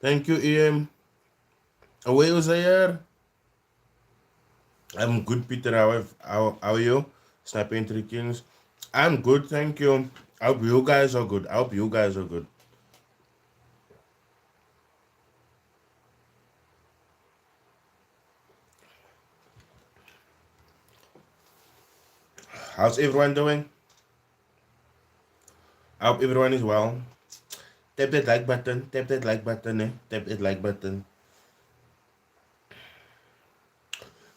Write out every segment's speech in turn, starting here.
Thank you, Ian. Away was here. I'm good, Peter. How are you? Snapping Three Kings. I'm good, thank you. I hope you guys are good. I hope you guys are good. How's everyone doing? I hope everyone is well. Tap that like button. Tap that like button. Tap that like button.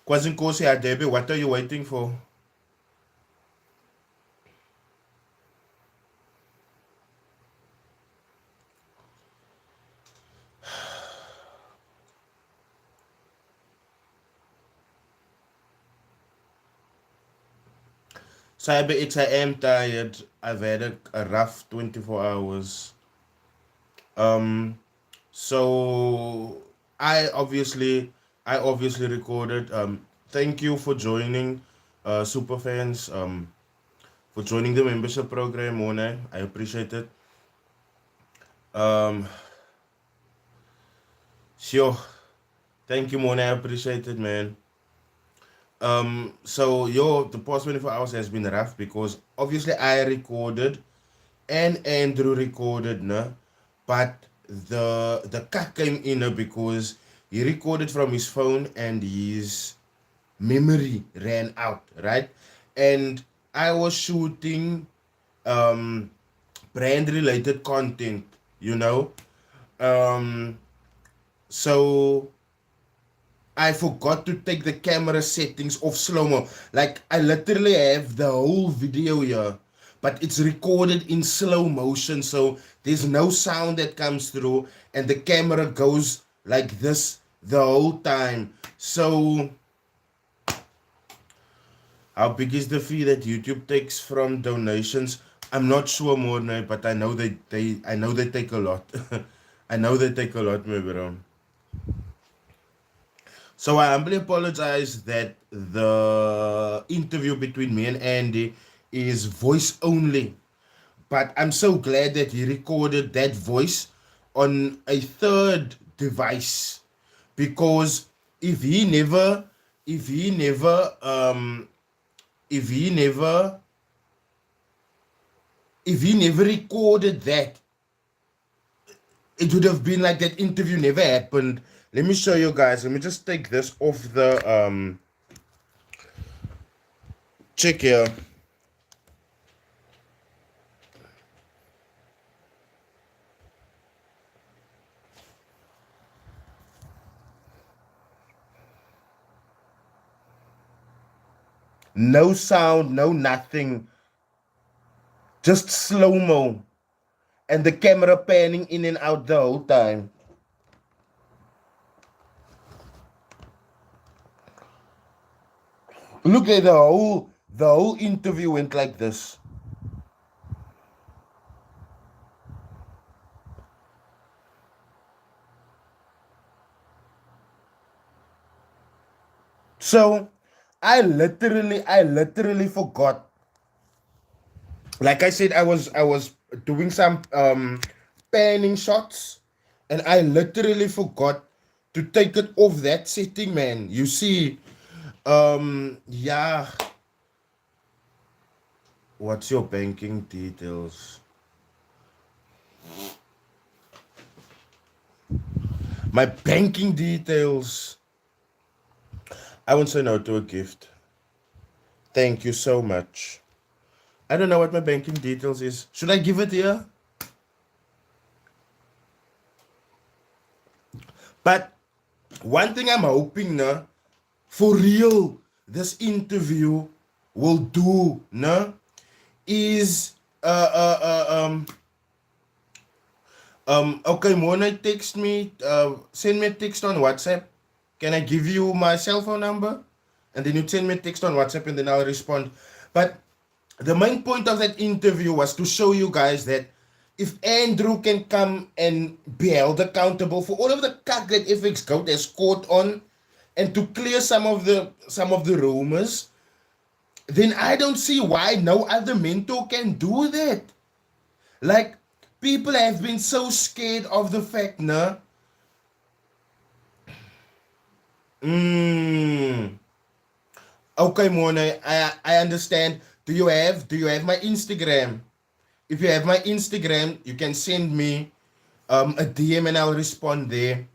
Cousin Kosi Debbie, what are you waiting for? Cyber X, I am tired. I've had a rough 24 hours. So I obviously recorded. Thank you for joining, super fans. For joining the membership program, Mona. I appreciate it. Um, sure. Thank you, Mona. I appreciate it, man. So the past 24 hours has been rough because obviously I recorded and Andrew recorded, no, but the cut came in because he recorded from his phone and his memory ran out, right? And I was shooting um brand related content, you know. Um so I forgot to take the camera settings off slow-mo. Like I literally have the whole video here, but it's recorded in slow motion, so there's no sound that comes through, and the camera goes like this the whole time. So how big is the fee that YouTube takes from donations? I'm not sure more now, but I know they take a lot. I know they take a lot, my bro. So I humbly apologize that the interview between me and Andy is voice only. But I'm so glad that he recorded that voice on a third device. Because if he never if he never if he never if he never recorded that, it would have been like that interview never happened. Let me show you guys. Let me just take this off the check here. No sound, no nothing, just slow mo, and the camera panning in and out the whole time. Look at the whole interview went like this. So I literally forgot. Like I said, I was doing some panning shots, and I literally forgot to take it off that setting, man. You see, yeah. What's your banking details? My banking details. I won't say no to a gift. Thank you so much. I don't know what my banking details is. Should I give it here? But one thing I'm hoping, nah, for real, this interview will do, nah, is okay, Mona, text me, send me a text on WhatsApp. Can I give you my cell phone number? And then you send me a text on WhatsApp and then I'll respond. But the main point of that interview was to show you guys that if Andrew can come and be held accountable for all of the cuck that FX Goat has caught on, and to clear some of the rumors, then I don't see why no other mentor can do that. Like, people have been so scared of the fact, nah, Mm. Okay, Mona, I understand. Do you have my Instagram? If you have my Instagram, you can send me a DM and I'll respond there.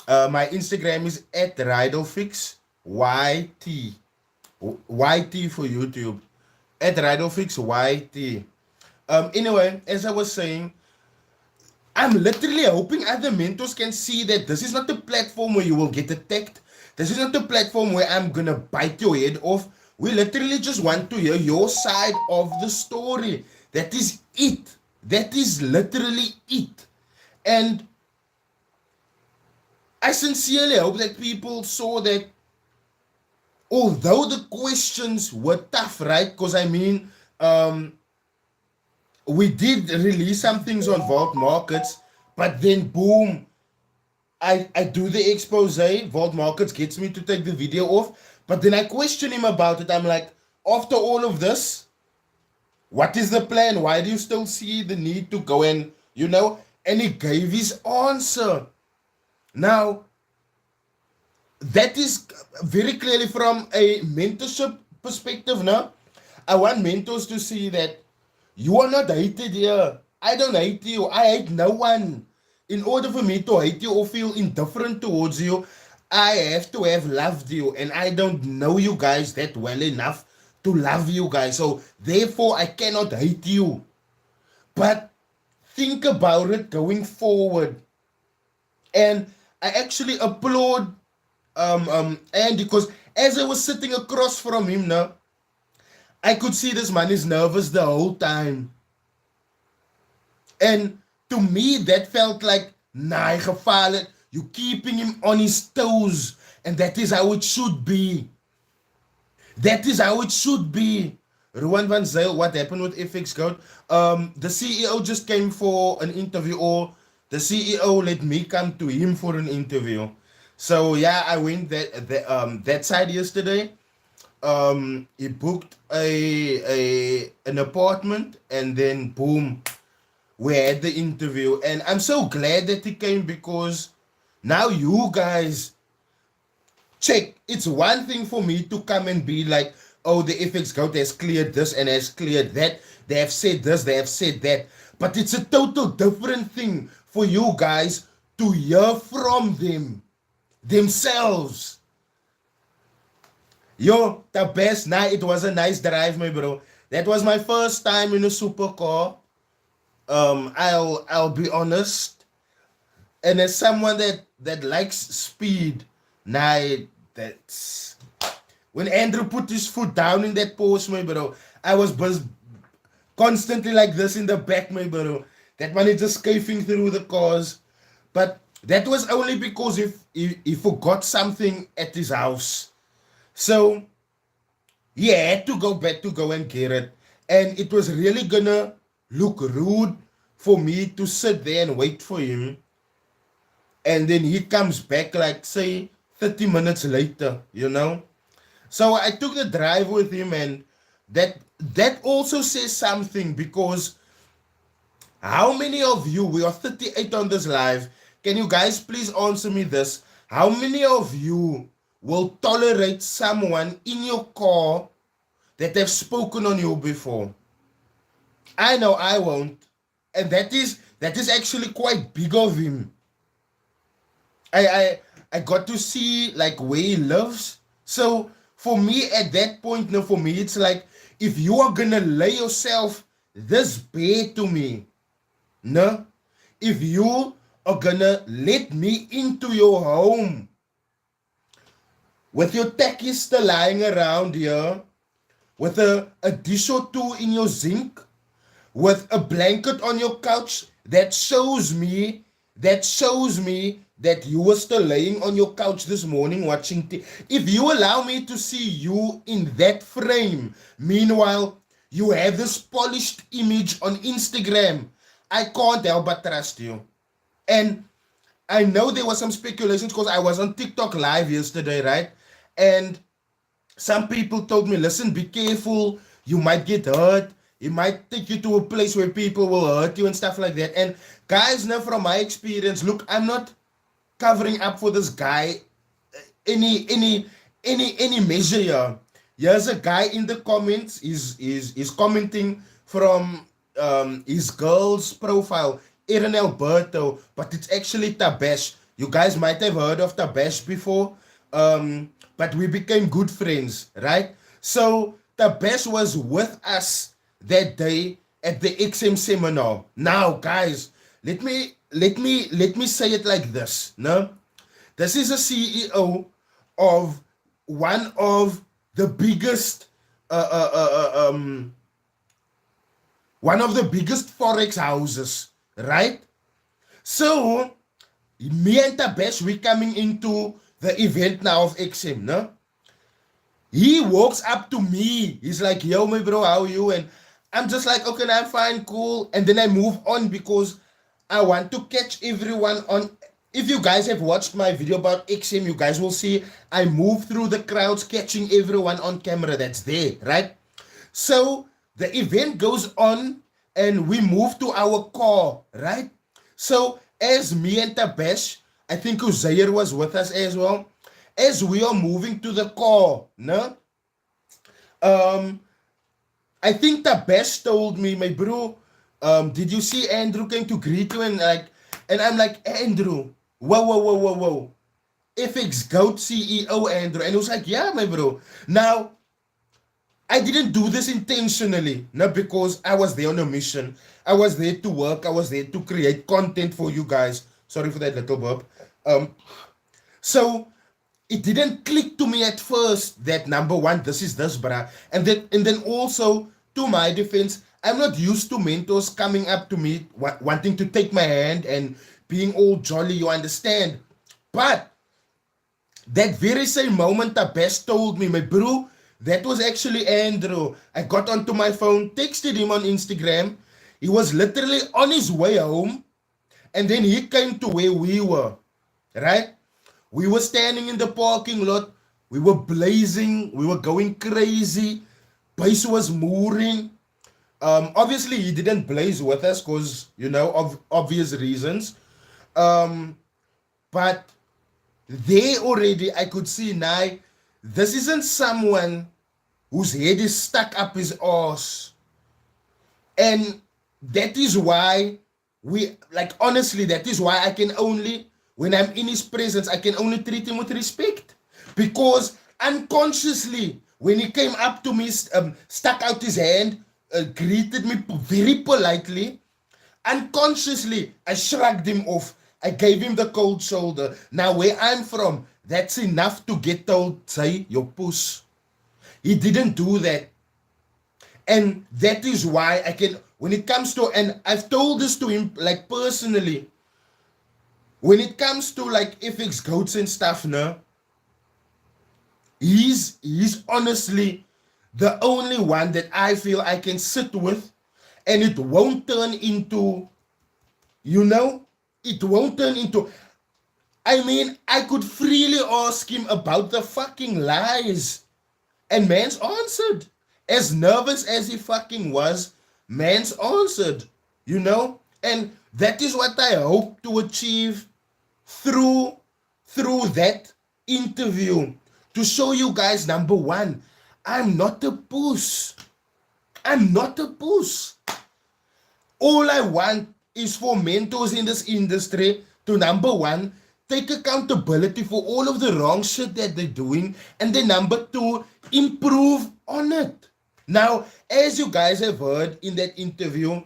My Instagram is at Ridelfix YT. YT for YouTube. At Ridelfix YT. Anyway, as I was saying, I'm literally hoping other mentors can see that this is not the platform where you will get attacked. This is not the platform where I'm gonna bite your head off. We literally just want to hear your side of the story. That is it. That is literally it. And I sincerely hope that people saw that although the questions were tough, right? Because I mean, we did release some things on Vault Markets, but then boom, I do the expose. Vault Markets gets me to take the video off, but then I question him about it. I'm like, after all of this, what is the plan? Why do you still see the need to go and, And he gave his answer. Now, that is very clearly from a mentorship perspective. Now, I want mentors to see that you are not hated here. I don't hate you. I hate no one. In order for me to hate you or feel indifferent towards you, I have to have loved you. And I don't know you guys that well enough to love you guys. So therefore, I cannot hate you. But think about it going forward. And I actually applaud Andy, because as I was sitting across from him now, I could see this man is nervous the whole time. And to me, that felt like, nah, gevaarlijk. You keeping him on his toes. And that is how it should be. That is how it should be. Ruan van Zyl, what happened with FX Gold? The CEO just came for an interview, or the CEO let me come to him for an interview. So yeah, I went that side yesterday. He booked an apartment, and then boom, we had the interview. And I'm so glad that he came, because now you guys check. It's one thing for me to come and be like, oh, the FX Goat has cleared this and has cleared that. They have said this, they have said that. But it's a total different thing for you guys to hear from them themselves. Yo, the best night. It was a nice drive, my bro. That was my first time in a supercar. I'll be honest. And as someone that likes speed, that's when Andrew put his foot down in that post, my bro. I was constantly like this in the back, my bro. That man is just scaping through the cars. But that was only because he forgot something at his house. So he had to go back to go and get it. And it was really gonna look rude for me to sit there and wait for him. And then he comes back like, say, 30 minutes later, So I took the drive with him, and that also says something, because how many of you, we are 38 on this live, can you guys please answer me this? How many of you will tolerate someone in your car that have spoken on you before? I know I won't. And that is actually quite big of him. I got to see like where he lives. So for me at that point, for me, it's like, if you are gonna lay yourself this bare to me, if you are gonna let me into your home with your tacky still lying around here, with a dish or two in your zinc, with a blanket on your couch, that shows me that you were still laying on your couch this morning watching TV. If you allow me to see you in that frame, meanwhile, you have this polished image on Instagram, I can't help but trust you. And I know there was some speculations, because I was on TikTok live yesterday, right? And some people told me, listen, be careful, you might get hurt. It might take you to a place where people will hurt you and stuff like that. And guys, now from my experience, look, I'm not covering up for this guy any measure here. Here's a guy in the comments is commenting from his girl's profile, Erin Alberto, but it's actually Tabesh. You guys might have heard of Tabesh before, but we became good friends, right? So Tabesh was with us that day at the XM seminar. Now, guys, let me say it like this. No, this is a CEO of one of the biggest one of the biggest forex houses, right? So me and Tabesh, we coming into the event now of XM, no? He walks up to me. He's like, yo, my bro, how are you? And I'm just like, okay, I'm fine, cool. And then I move on because I want to catch everyone on. If you guys have watched my video about XM, you guys will see I move through the crowds, catching everyone on camera that's there, right? So the event goes on and we move to our car, right? So as me and Tabesh, I think Uzair was with us as well, as we are moving to the car, no? I think Tabesh told me, my bro, did you see Andrew came to greet you? And I'm like, Andrew, whoa. FX Goat CEO Andrew. And he was like, yeah, my bro. Now, I didn't do this intentionally, not because I was there on a mission. I was there to work. I was there to create content for you guys. Sorry for that little burp. So it didn't click to me at first that number one, this is this, bruh. And then also, to my defense, I'm not used to mentors coming up to me wanting to take my hand and being all jolly, you understand? But that very same moment, Tabesh told me, my bro, that was actually Andrew. I got onto my phone, texted him on Instagram. He was literally on his way home. And then he came to where we were, right? We were standing in the parking lot. We were blazing. We were going crazy. Base was mooring. Obviously, he didn't blaze with us because, of obvious reasons. But there already, I could see now, this isn't someone whose head is stuck up his ass. And that is why honestly, that is why I can only, when I'm in his presence, I can only treat him with respect. Because unconsciously, when he came up to me, stuck out his hand, greeted me very politely, unconsciously, I shrugged him off. I gave him the cold shoulder. Now, where I'm from, that's enough to get told, say, your puss. He didn't do that. And that is why I can, when it comes to, and I've told this to him, like, personally, when it comes to, like, FX goats and stuff, no, he's honestly the only one that I feel I can sit with, and it won't turn into, it won't turn into, I mean, I could freely ask him about the fucking lies. And man's answered. As nervous as he fucking was, man's answered. And that is what I hope to achieve through that interview. To show you guys, number one, I'm not a puss. I'm not a puss. All I want is for mentors in this industry to, number one, take accountability for all of the wrong shit that they're doing, and then number two, improve on it. Now, as you guys have heard in that interview,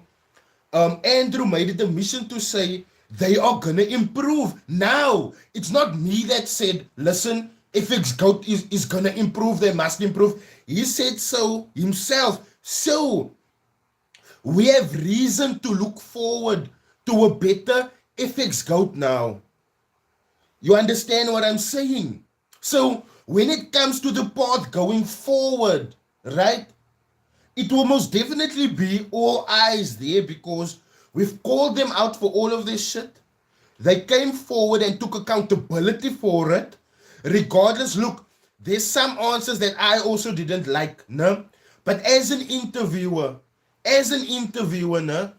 Andrew made it a mission to say they are gonna improve. Now, it's not me that said, listen, FX Goat is gonna improve, they must improve. He said so himself. So, we have reason to look forward to a better FX Goat now. You understand what I'm saying? So, when it comes to the path going forward, right, it will most definitely be all eyes there because we've called them out for all of this shit. They came forward and took accountability for it. Regardless, look, there's some answers that I also didn't like, no? But as an interviewer, no?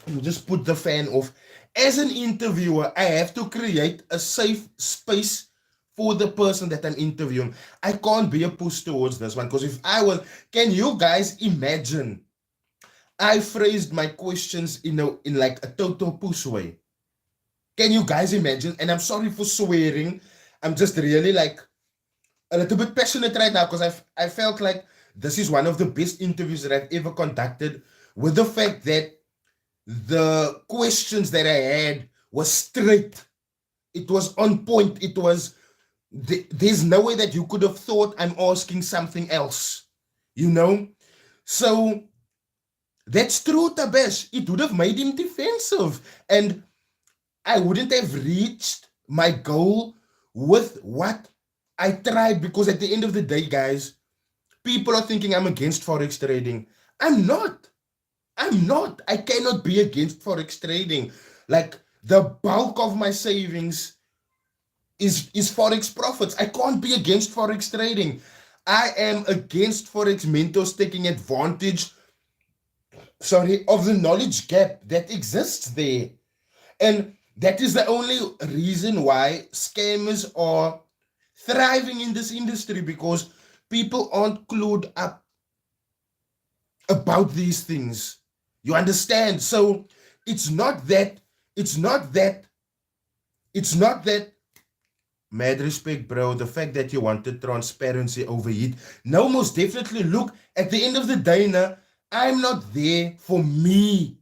Let me just put the fan off. As an interviewer, I have to create a safe space for the person that I'm interviewing. I can't be a push towards this one because if I was, can you guys imagine? I phrased my questions in like a total push way. Can you guys imagine? And I'm sorry for swearing. I'm just really like a little bit passionate right now because I felt like this is one of the best interviews that I've ever conducted, with the fact that the questions that I had was straight. It was on point. It was there's no way that you could have thought I'm asking something else, you know? So that's true, Tabesh. It would have made him defensive. And I wouldn't have reached my goal with what I tried, because at the end of the day, guys, people are thinking I'm against Forex trading. I'm not. I'm not. I cannot be against Forex trading. Like, the bulk of my savings is Forex profits. I can't be against Forex trading. I am against Forex mentors taking advantage, of the knowledge gap that exists there. And that is the only reason why scammers are thriving in this industry, because people aren't clued up about these things. You understand? So it's not that, it's not that, it's not that, mad respect, bro, the fact that you wanted transparency over it. No, most definitely. Look, at the end of the day, now, I'm not there for me.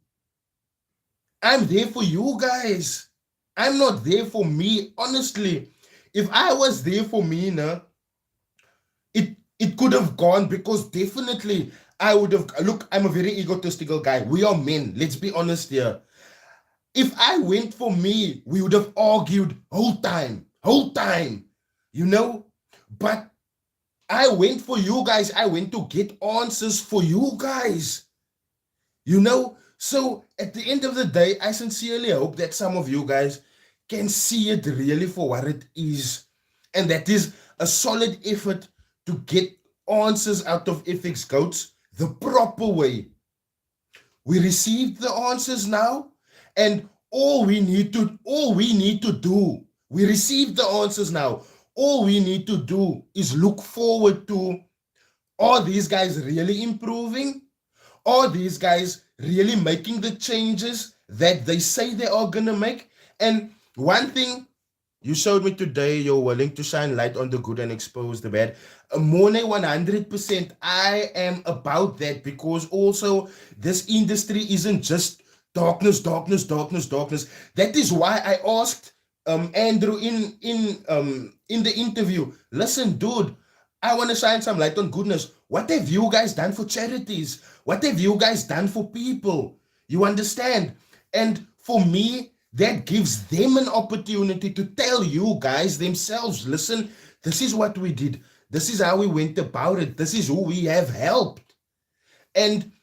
I'm there for you guys. I'm not there for me, honestly. If I was there for me, now, it could have gone, because definitely I would have. Look, I'm a very egotistical guy. We are men. Let's be honest here. If I went for me, we would have argued whole time, you know? But I went for you guys. I went to get answers for you guys, you know? So at the end of the day, I sincerely hope that some of you guys can see it really for what it is. And that is a solid effort to get answers out of FX Goats the proper way. We received the answers now, and all we need to do, we received the answers now. All we need to do is look forward to, are these guys really improving? Are these guys really making the changes that they say they are gonna make? And one thing you showed me today, you're willing to shine light on the good and expose the bad. Mone 100%. I am about that, because also this industry isn't just darkness. That is why I asked Andrew in the interview. Listen, dude, I want to shine some light on goodness. What have you guys done for charities? What have you guys done for people? You understand? And for me, that gives them an opportunity to tell you guys themselves, listen, this is what we did. This is how we went about it. This is who we have helped. And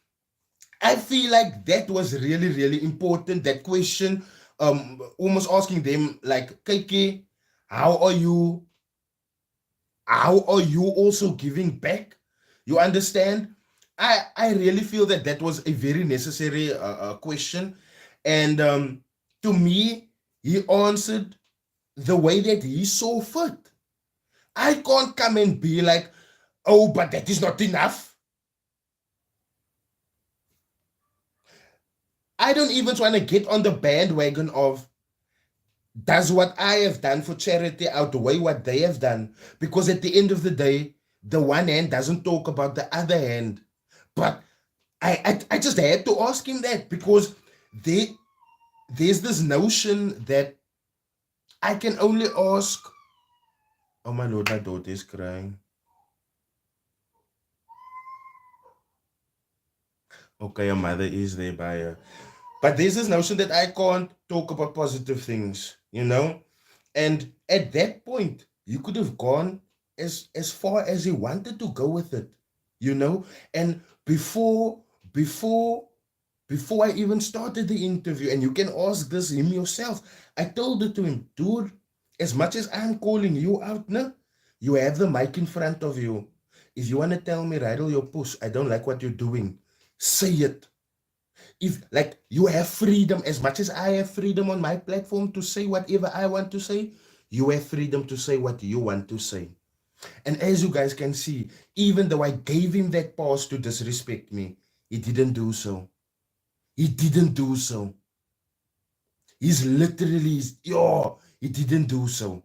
I feel like that was really, really important. That question, almost asking them like, Keke, how are you also giving back? You understand? I really feel that that was a very necessary question. And to me, he answered the way that he saw fit. I can't come and be like, oh, but that is not enough. I don't even want to get on the bandwagon of, does what I have done for charity outweigh what they have done? Because at the end of the day, the one hand doesn't talk about the other hand. But I just had to ask him that, because there's this notion that I can only ask. Oh my Lord, my daughter is crying. Okay, her mother is there by her. But there's this notion that I can't talk about positive things, you know? And at that point, you could have gone as far as you wanted to go with it, you know? And before I even started the interview, and you can ask this him yourself, I told it to him, dude, as much as I'm calling you out, no, you have the mic in front of you. If you want to tell me, Rydel, your push, I don't like what you're doing, say it. If like you have freedom, as much as I have freedom on my platform to say whatever I want to say, You have freedom to say what you want to say. And as you guys can see, even though I gave him that pause to disrespect me, he didn't do so. He didn't do so. He's literally, he didn't do so.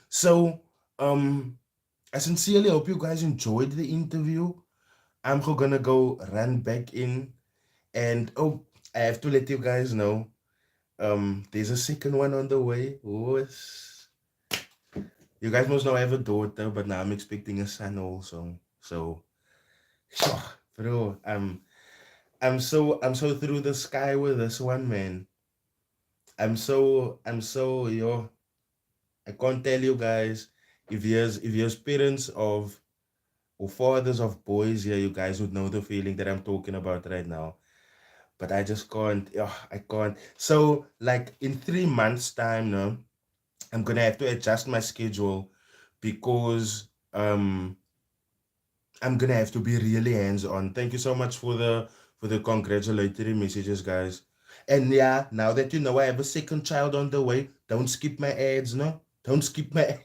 So, I sincerely hope you guys enjoyed the interview. I'm gonna go run back in, and I have to let you guys know, there's a second one on the way. You guys must know I have a daughter, but now I'm expecting a son also. So, bro, I'm so through the sky with this one, man. I'm so I can't tell you guys, if you're parents of or fathers of boys here, you guys would know the feeling that I'm talking about right now. But I just can't. I can't. So like in 3 months' time, no, I'm gonna have to adjust my schedule because I'm gonna have to be really hands-on. Thank you so much for the congratulatory messages, guys. And yeah, now that you know I have a second child on the way, don't skip my ads, no? Don't skip my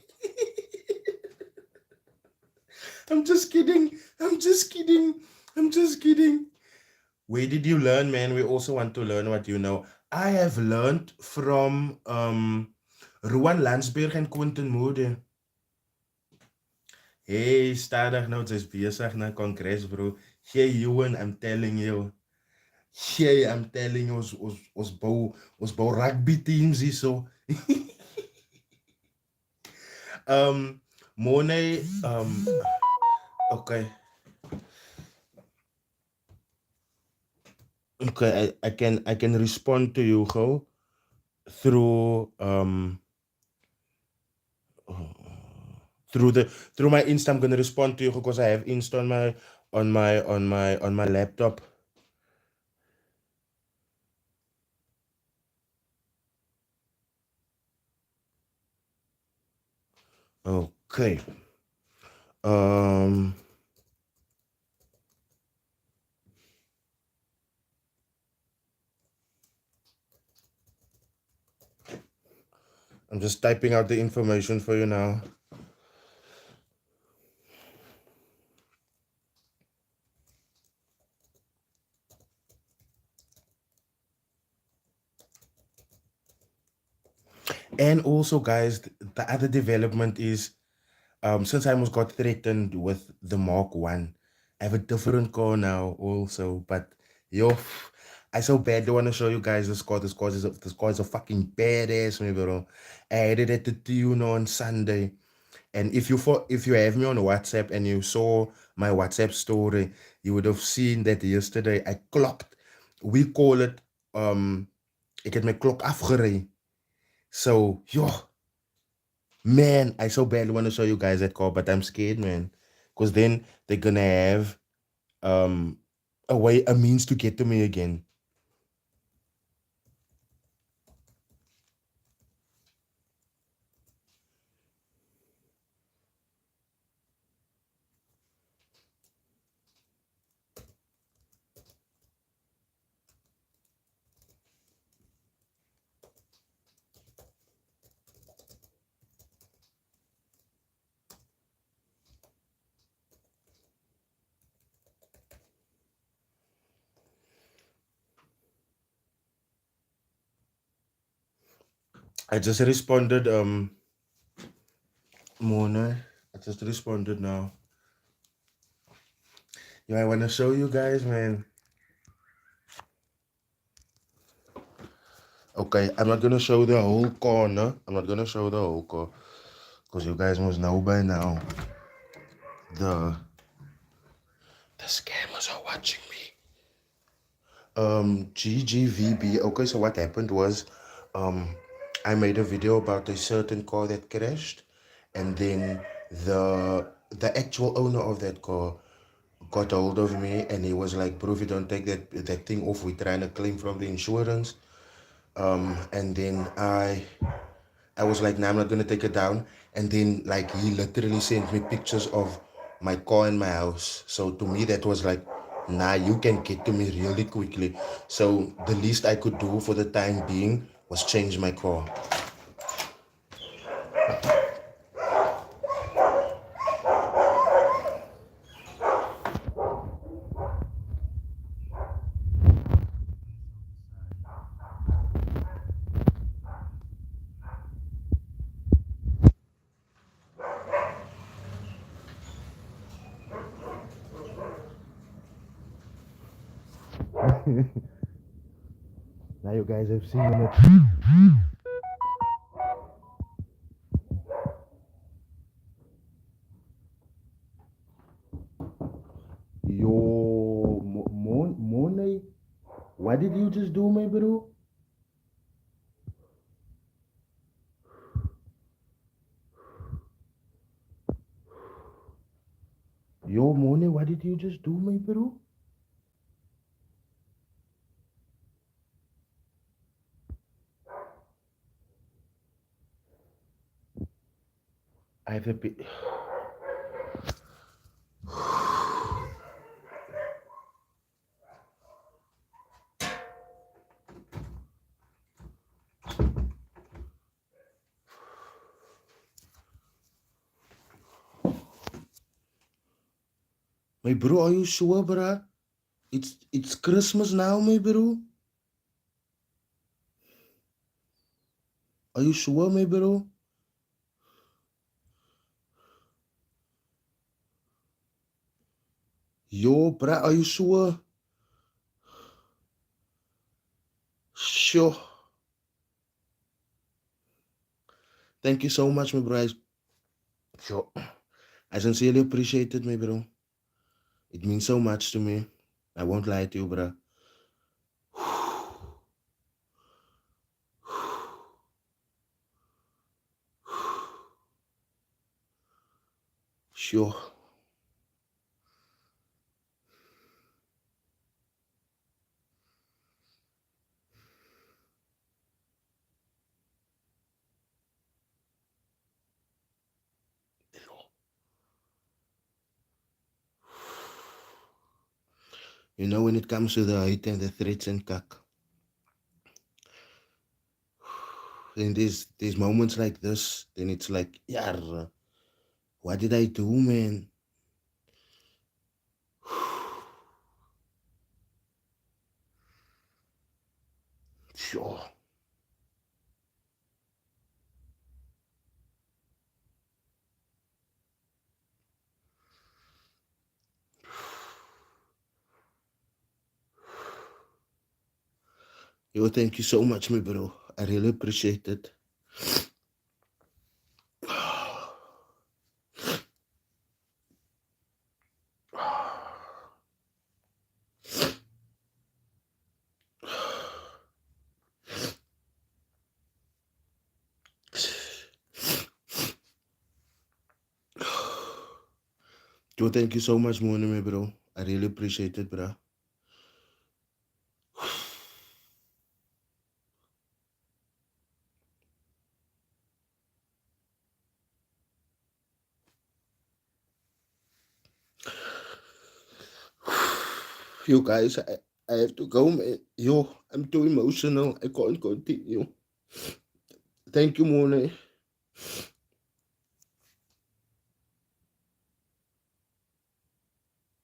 I'm just kidding. I'm just kidding. I'm just kidding. Where did you learn, man? We also want to learn what you know. I have learned from Ruan Landsberg and Quentin Moode. Hey, stadig nou, jy's besig na Congress, bro. Hey, Ewan, I'm telling you. Hey, I'm telling you, ons bou rugby teams hier so. Monet, okay. Okay, I can respond to you, go through through my Insta. I'm gonna respond to you because I have Insta on my laptop. Okay. Um I'm just typing out the information for you now. And also, guys, the other development is since I almost got threatened with the Mark One, I have a different car now also. But yo, I so badly want to show you guys this car. This car is a fucking badass, me bro. I had it at the tune on Sunday. And if you have me on WhatsApp and you saw my WhatsApp story, you would have seen that yesterday I clocked. We call it ik heb mijn klok afgereden. So yo, man, I so badly want to show you guys that car, but I'm scared, man. Because then they're gonna have um a means to get to me again. I just responded, Mona. I just responded now. Yeah, I wanna show you guys, man. Okay, I'm not gonna show the whole corner. I'm not gonna show the whole car. Because you guys must know by now. The the scammers are watching me. GGVB. Okay, so what happened was, I made a video about a certain car that crashed, and then the actual owner of that car got hold of me, and he was like, "Bro, if you don't take that thing off, we're trying to claim from the insurance." And then I was like, "Nah, I'm not gonna take it down." And then like he literally sent me pictures of my car in my house. So to me that was like, nah, you can get to me really quickly. So the least I could do for the time being was change my car. Now you guys have seen it. Yo, Monet, what did you just do, my bro? Yo, Monet, what did you just do, my bro? I have a bit. My bro, are you sure, bruh? It's Christmas now, my bro. Are you sure, my bro? Yo, bruh, are you sure? Sure. Thank you so much, my bro. Sure. I sincerely appreciate it, my bro. It means so much to me. I won't lie to you, bruh. Sure. You know, when it comes to the hate and the threats and cuck, then there's moments like this, then it's like, yeah, what did I do, man? Sure. Yo, thank you so much, my bro. I really appreciate it. Yo, thank you so much, Mona, my bro. I really appreciate it, bro. You guys, I have to go, man. Yo, I'm too emotional. I can't continue. Thank you, Mona.